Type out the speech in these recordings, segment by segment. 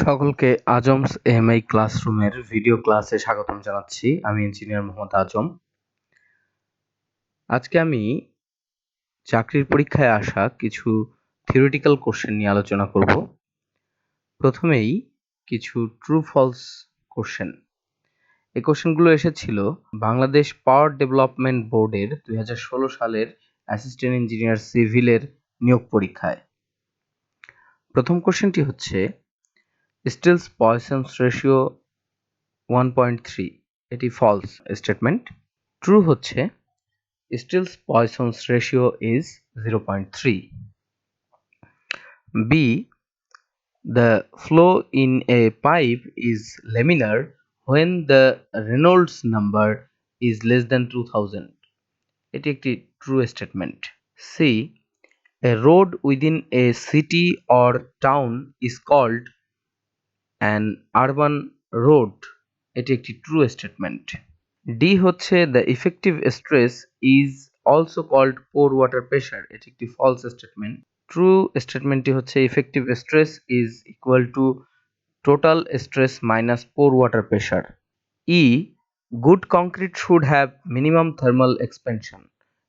সকলকে আজমস এএমআই ক্লাসরুমের ভিডিও ক্লাসে স্বাগতম জানাচ্ছি। আমি ইঞ্জিনিয়ার মোহাম্মদ আজম। আজকে আমি চাকরির পরীক্ষায় আসা কিছু থিওরিটিক্যাল কোশ্চেন নিয়ে আলোচনা করব। প্রথমেই কিছু ট্রু ফলস কোশ্চেন। এই কোশ্চেনগুলো এসেছিল বাংলাদেশ পাওয়ার ডেভেলপমেন্ট বোর্ডের 2016 সালের অ্যাসিস্ট্যান্ট ইঞ্জিনিয়ার সিভিলের নিয়োগ পরীক্ষায়। প্রথম কোশ্চেনটি হচ্ছে স্টিলস পয়সন্স রেশিও 1.3, এটি ফলস স্টেটমেন্ট। ট্রু হচ্ছে steel's Poisson's ratio is 0.3. B, the flow in a pipe is laminar when the Reynolds number is less than 2000, এটি একটি true statement. C, a road within a city or town is called an urban road, এটি একটি true statement. D হচ্ছে the effective stress is also called pore water pressure, এটি একটি false statement. True স্টেটমেন্টটি হচ্ছে effective stress is equal to total stress minus pore water pressure. E, good concrete should have minimum thermal expansion,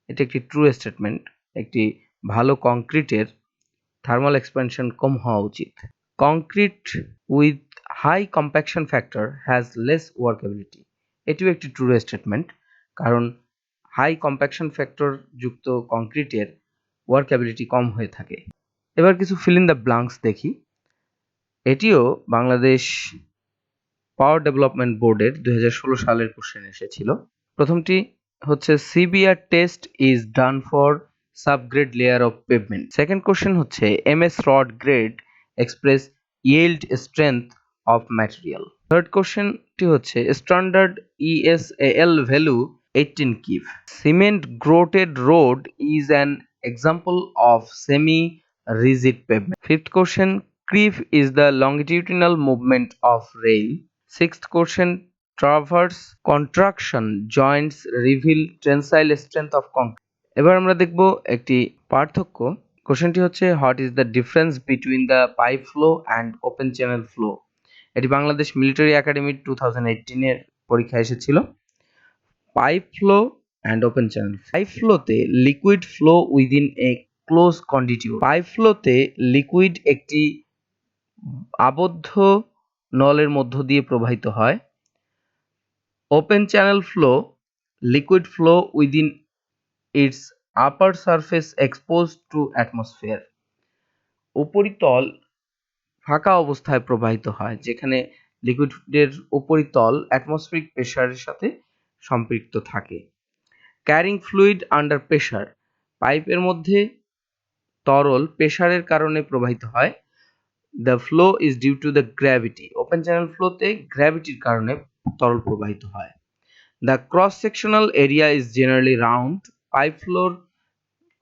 এটি একটি true statement. একটি ভালো কংক্রিটের thermal expansion কম হওয়া উচিত। Concrete with high compaction factor has less workability, এটিও একটি ট্রু স্টেটমেন্ট, কারণ হাই কম্প্যাকশন ফ্যাক্টর যুক্ত কংক্রিটের ওয়ার্কেবিলিটি কম হয়ে থাকে। এবার কিছু ফিল ইন দ্য ব্লাঙ্কস দেখি। এটিও বাংলাদেশ পাওয়ার ডেভেলপমেন্ট বোর্ডের 2016 সালের কোশ্চেন এসেছিল। প্রথমটি হচ্ছে CBR test is done for subgrade layer of pavement. Second question হচ্ছে MS rod grade express yield strength of material. Third কোশ্চেনটি হচ্ছে standard ESAL value 18 kip. Cement grouted road is an example of semi rigid pavement. Fifth question creep is the longitudinal movement of rail. Sixth question transverse contraction joints reveal tensile strength of concrete. এবার আমরা দেখব একটি পার্থক্য। কোশ্চেনটি হচ্ছে what is the difference between the pipe flow and open channel flow. এটি Bangladesh military academy 2018 পরীক্ষা এসেছিল। Pipe flow and open channel. Pipe ফ্লোতে liquid flow within a close conduit. Pipe ফ্লোতে লিকুইড একটি আবদ্ধ নলের মধ্য দিয়ে প্রবাহিত হয়। Open channel flow liquid flow within its upper surface exposed to atmosphere. উপরিতল ফাঁকা অবস্থায় প্রবাহিত হয়, যেখানে লিকুইডের উপরিতল অ্যাটমসফিয়ারিক প্রেসারের সাথে সম্পৃক্ত থাকে। ক্যারিং ফ্লুইড আন্ডার প্রেসার, পাইপের মধ্যে তরল প্রেসারের কারণে প্রবাহিত হয়। The flow is due to the gravity, open channel ফ্লোতে গ্র্যাভিটির কারণে তরল প্রবাহিত হয়। The cross sectional area is generally round, pipe ফ্লোর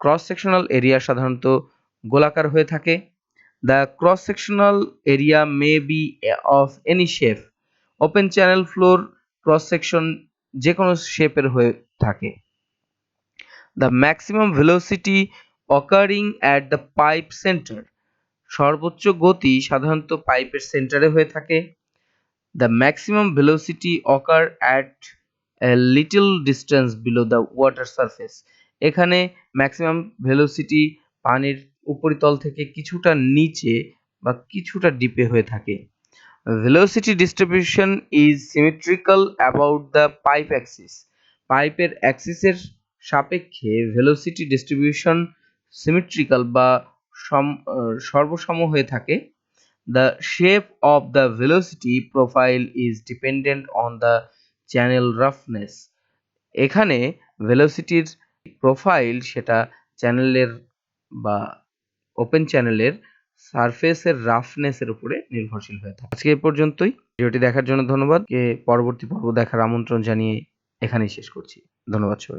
ক্রস সেকশনাল এরিয়া সাধারণত গোলাকার হয়ে থাকে। The cross-sectional area may be of any shape. Open channel floor cross-section যে কোনো শেপের হয়ে থাকে। The maximum velocity occurring at the pipe center, সর্বোচ্চ গতি সাধারণত পাইপের সেন্টারে হয়ে থাকে। The maximum velocity occur at a little distance below the water surface, এখানে ম্যাক্সিমাম ভেলোসিটি পানির উপরিতল থেকে কিছুটা নিচে বা কিছুটা ডিপে হয়ে থাকে। Velocity distribution is symmetrical about the pipe Axis, পাইপের অ্যাক্সিসের সাপেক্ষে ভেলোসিটি ডিস্ট্রিবিউশন সিমেট্রিক্যাল বা সর্বসম হয়ে থাকে। The shape of the velocity profile is dependent on the channel roughness, এখানে ভেলোসিটির প্রোফাইল সেটা চ্যানেলের বা ওপেন চ্যানেলের সারফেসের রাফনেসের উপরে নির্ভরশীল হয়ে থাকে। আজকে এ পর্যন্তই। ভিডিওটি দেখার জন্য ধন্যবাদ। পরবর্তী পর্ব দেখার আমন্ত্রণ জানিয়ে এখানেই শেষ করছি। ধন্যবাদ সবাই।